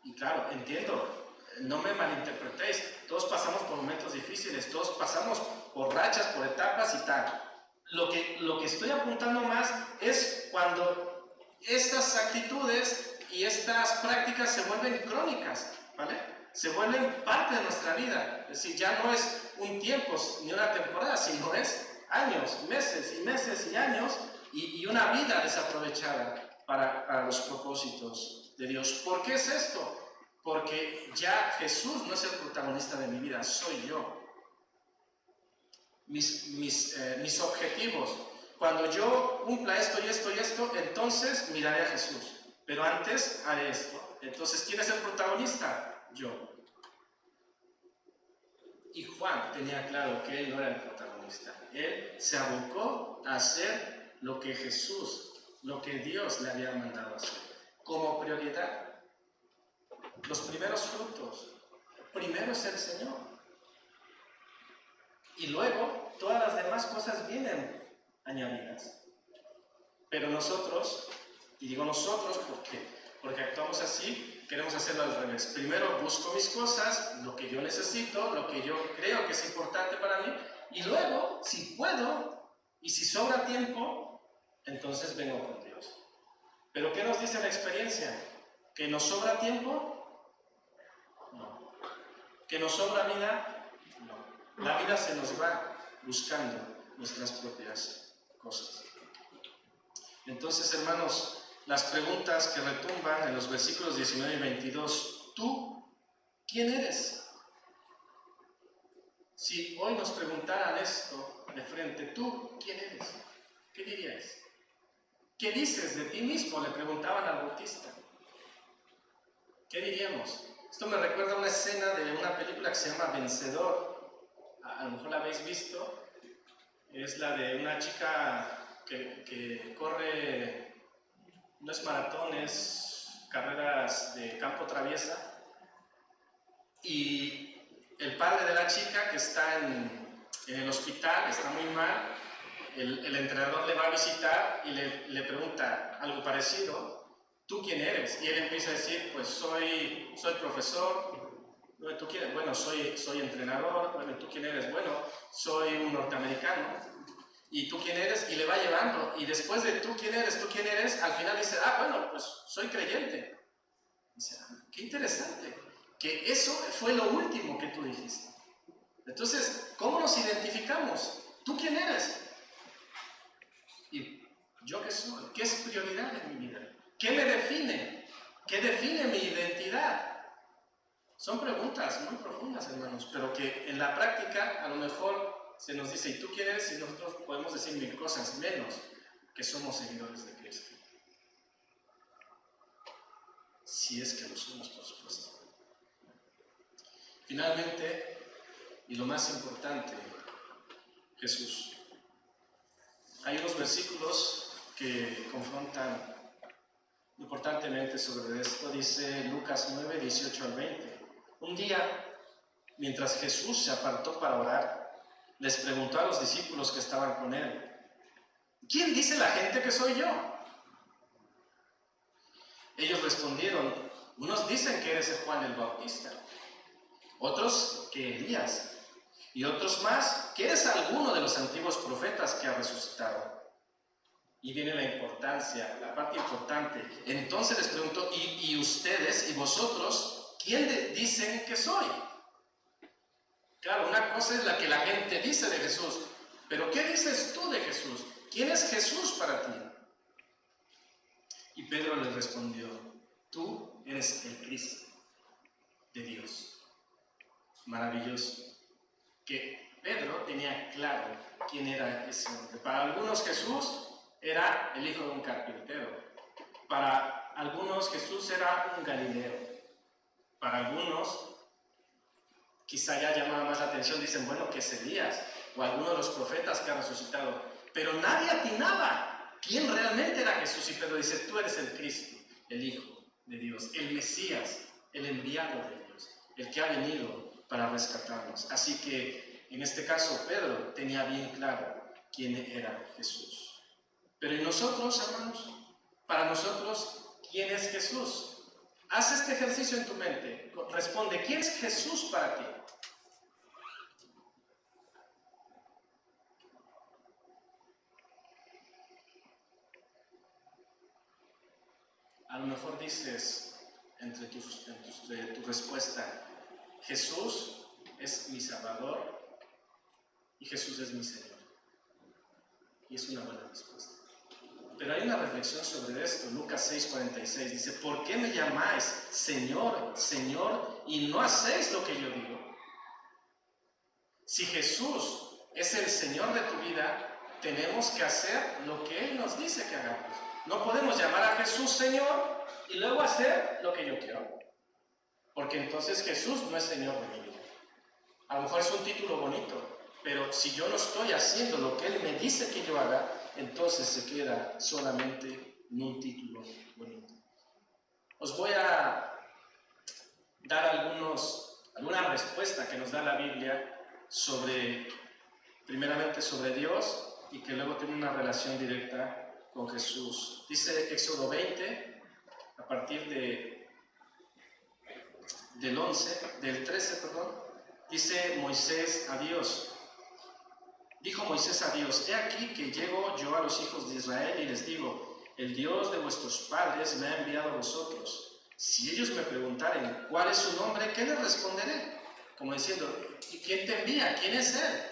Y claro, entiendo, no me malinterpretéis, todos pasamos por momentos difíciles, todos pasamos por rachas, por etapas y tal. Lo que estoy apuntando más es cuando estas actitudes y estas prácticas se vuelven crónicas, ¿vale? Se vuelven parte de nuestra vida. Es decir, ya no es un tiempo ni una temporada, sino es años, meses y años y una vida desaprovechada para los propósitos de Dios. ¿Por qué es esto? Porque ya Jesús no es el protagonista de mi vida, soy yo. Mis objetivos. Cuando yo cumpla esto y esto y esto, entonces miraré a Jesús. Pero antes haré esto. Entonces, ¿quién es el protagonista? Yo. Y Juan tenía claro que él no era el protagonista. Él se abocó a hacer lo que Jesús, lo que Dios le había mandado hacer. Como prioridad. Los primeros frutos. Primero es el Señor. Y luego todas las demás cosas vienen añadidas. Pero nosotros, y digo nosotros porque actuamos así, queremos hacerlo al revés. Primero busco mis cosas, lo que yo necesito, lo que yo creo que es importante para mí, y luego, si puedo, y si sobra tiempo, entonces vengo con Dios. ¿Pero qué nos dice la experiencia? ¿Que nos sobra tiempo? No. ¿Que nos sobra vida? No. La vida se nos va buscando nuestras propias cosas. Entonces, hermanos, las preguntas que retumban en los versículos 19 y 22, ¿tú quién eres? Si hoy nos preguntaran esto de frente, ¿tú quién eres? ¿Qué dirías? ¿Qué dices de ti mismo? Le preguntaban al bautista. ¿Qué diríamos? Esto me recuerda a una escena de una película que se llama Vencedor. A lo mejor la habéis visto. Es la de una chica que corre, no es maratón, es carreras de campo traviesa. Y el padre de la chica, que está en el hospital, está muy mal, el entrenador le va a visitar y le pregunta algo parecido. ¿Tú quién eres? Y él empieza a decir, pues soy profesor. ¿Tú quién? Bueno, soy entrenador. Bueno, ¿tú quién eres? Bueno, soy un norteamericano. ¿Y tú quién eres? Y le va llevando. Y después de tú quién eres, al final dice, bueno, pues soy creyente. Dice, qué interesante. Que eso fue lo último que tú dijiste. Entonces, ¿cómo nos identificamos? ¿Tú quién eres? ¿Y yo qué soy? ¿Qué es prioridad en mi vida? ¿Qué me define? ¿Qué define mi identidad? Son preguntas muy profundas, hermanos, pero que en la práctica a lo mejor se nos dice, ¿y tú quién eres? Y nosotros podemos decir mil cosas, menos que somos seguidores de Cristo. Si es que lo somos, por supuesto. Finalmente, y lo más importante, Jesús. Hay unos versículos que confrontan importantemente sobre esto. Dice Lucas 9, 18 al 20. Un día, mientras Jesús se apartó para orar, les preguntó a los discípulos que estaban con él, ¿quién dice la gente que soy yo? Ellos respondieron, unos dicen que eres Juan el Bautista, otros que Elías, y otros más que eres alguno de los antiguos profetas que ha resucitado. Y viene la importancia, la parte importante. Entonces les preguntó, ¿y ustedes y vosotros quién dicen que soy? Claro, una cosa es la que la gente dice de Jesús, pero ¿qué dices tú de Jesús? ¿Quién es Jesús para ti? Y Pedro le respondió, tú eres el Cristo de Dios. Maravilloso. Que Pedro tenía claro quién era ese hombre. Para algunos Jesús era el hijo de un carpintero. Para algunos Jesús era un Galileo. Para algunos quizá ya llamaba más la atención, dicen, bueno, que es Elías o alguno de los profetas que ha resucitado, pero nadie atinaba quién realmente era Jesús. Y Pedro dice, tú eres el Cristo, el Hijo de Dios, el Mesías, el enviado de Dios, el que ha venido para rescatarnos. Así que en este caso Pedro tenía bien claro quién era Jesús. Pero ¿y nosotros, hermanos? Para nosotros, ¿quién es Jesús? Haz este ejercicio en tu mente. Responde, ¿quién es Jesús para ti? A lo mejor dices entre tu respuesta, Jesús es mi Salvador y Jesús es mi Señor. Y es una buena respuesta. Pero hay una reflexión sobre esto. Lucas 6:46 dice, ¿por qué me llamáis Señor, Señor, y no hacéis lo que yo digo? Si Jesús es el Señor de tu vida, tenemos que hacer lo que Él nos dice que hagamos. No podemos llamar a Jesús Señor y luego hacer lo que yo quiero. Porque entonces Jesús no es Señor de mi vida. A lo mejor es un título bonito, pero si yo no estoy haciendo lo que Él me dice que yo haga, entonces se queda solamente en un título bonito. Os voy a dar alguna respuesta que nos da la Biblia primeramente sobre Dios y que luego tiene una relación directa con Jesús. Dice Éxodo 20, a partir del 13, dice Moisés a Dios. Dijo Moisés a Dios, he aquí que llego yo a los hijos de Israel y les digo, el Dios de vuestros padres me ha enviado a vosotros. Si ellos me preguntaren cuál es su nombre, ¿qué les responderé? Como diciendo, ¿y quién te envía? ¿Quién es Él?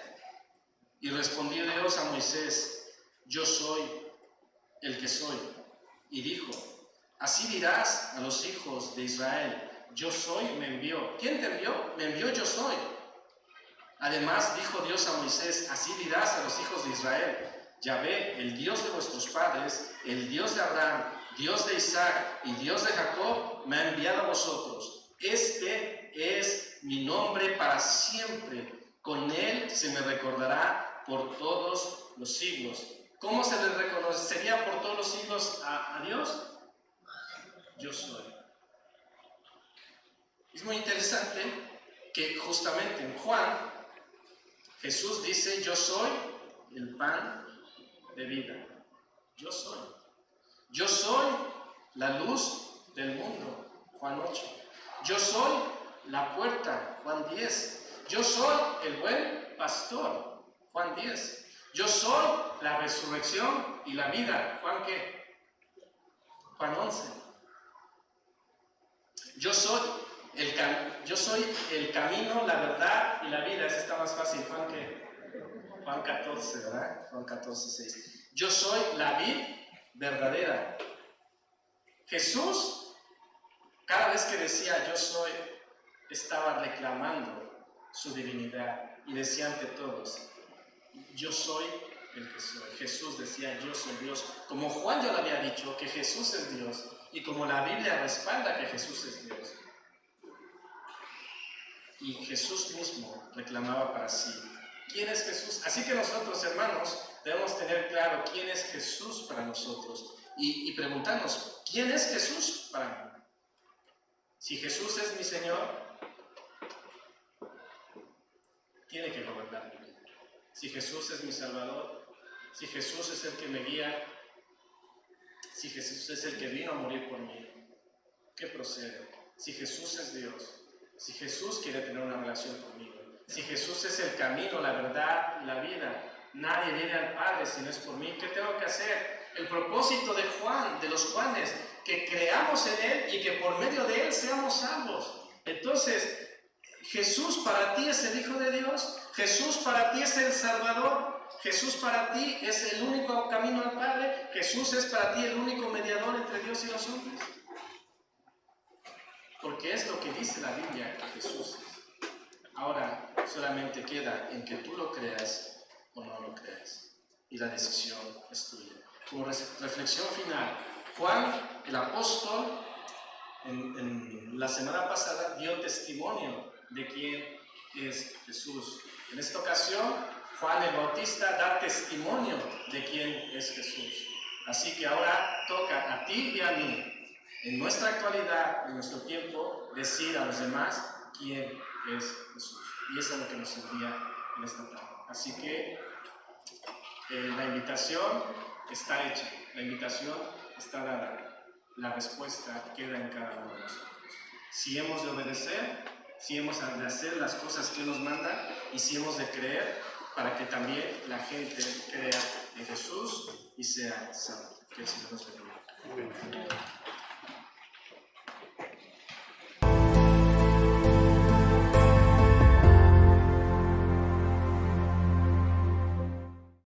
Y respondió Dios a Moisés, yo soy el que soy. Y dijo, así dirás a los hijos de Israel, yo soy, me envió. ¿Quién te envió? Me envió, yo soy. Además dijo Dios a Moisés, así dirás a los hijos de Israel, Yahvé, el Dios de vuestros padres, el Dios de Abraham, Dios de Isaac y Dios de Jacob, me ha enviado a vosotros. Este es mi nombre para siempre. Con él se me recordará por todos los siglos. ¿Cómo se le reconocería por todos los siglos a Dios? Yo soy. Es muy interesante que justamente en Juan, Jesús dice, yo soy el pan de vida. Yo soy. Yo soy la luz del mundo. Juan 8. Yo soy la puerta. Juan 10. Yo soy el buen pastor. Juan 10. Yo soy la resurrección y la vida. ¿Juan qué? Juan 11. Yo soy el camino, la verdad y la vida. Ese está más fácil. ¿Juan qué? Juan 14, ¿verdad? Juan 14, 6. Yo soy la vid verdadera. Jesús, cada vez que decía yo soy, estaba reclamando su divinidad y decía ante todos, yo soy el que soy. Jesús decía, yo soy Dios. Como Juan ya lo había dicho, que Jesús es Dios, y como la Biblia respalda que Jesús es Dios. Y Jesús mismo reclamaba para sí, ¿quién es Jesús? Así que nosotros, hermanos, debemos tener claro quién es Jesús para nosotros y preguntarnos, ¿quién es Jesús para mí? Si Jesús es mi Señor, tiene que gobernar mi vida. Si Jesús es mi Salvador, si Jesús es el que me guía, si Jesús es el que vino a morir por mí, ¿qué procede? Si Jesús es Dios, si Jesús quiere tener una relación conmigo, si Jesús es el camino, la verdad y la vida, nadie viene al Padre si no es por mí, ¿qué tengo que hacer? El propósito de Juan, de los Juanes, que creamos en Él y que por medio de Él seamos salvos. Entonces, Jesús para ti es el Hijo de Dios, Jesús para ti es el Salvador, Jesús para ti es el único camino al Padre, Jesús es para ti el único mediador entre Dios y los hombres. Porque es lo que dice la Biblia que Jesús es. Ahora solamente queda en que tú lo creas o no lo creas. Y la decisión es tuya. Como reflexión final, Juan, el apóstol, en la semana pasada dio testimonio de quién es Jesús. En esta ocasión, Juan el Bautista da testimonio de quién es Jesús. Así que ahora toca a ti y a mí, en nuestra actualidad, en nuestro tiempo, decir a los demás quién es Jesús. Y eso es lo que nos envía en esta tarde. Así que la invitación está hecha, la invitación está dada, la respuesta queda en cada uno de nosotros. Si hemos de obedecer, si hemos de hacer las cosas que nos manda y si hemos de creer para que también la gente crea en Jesús y sea salva. Que el Señor nos bendiga.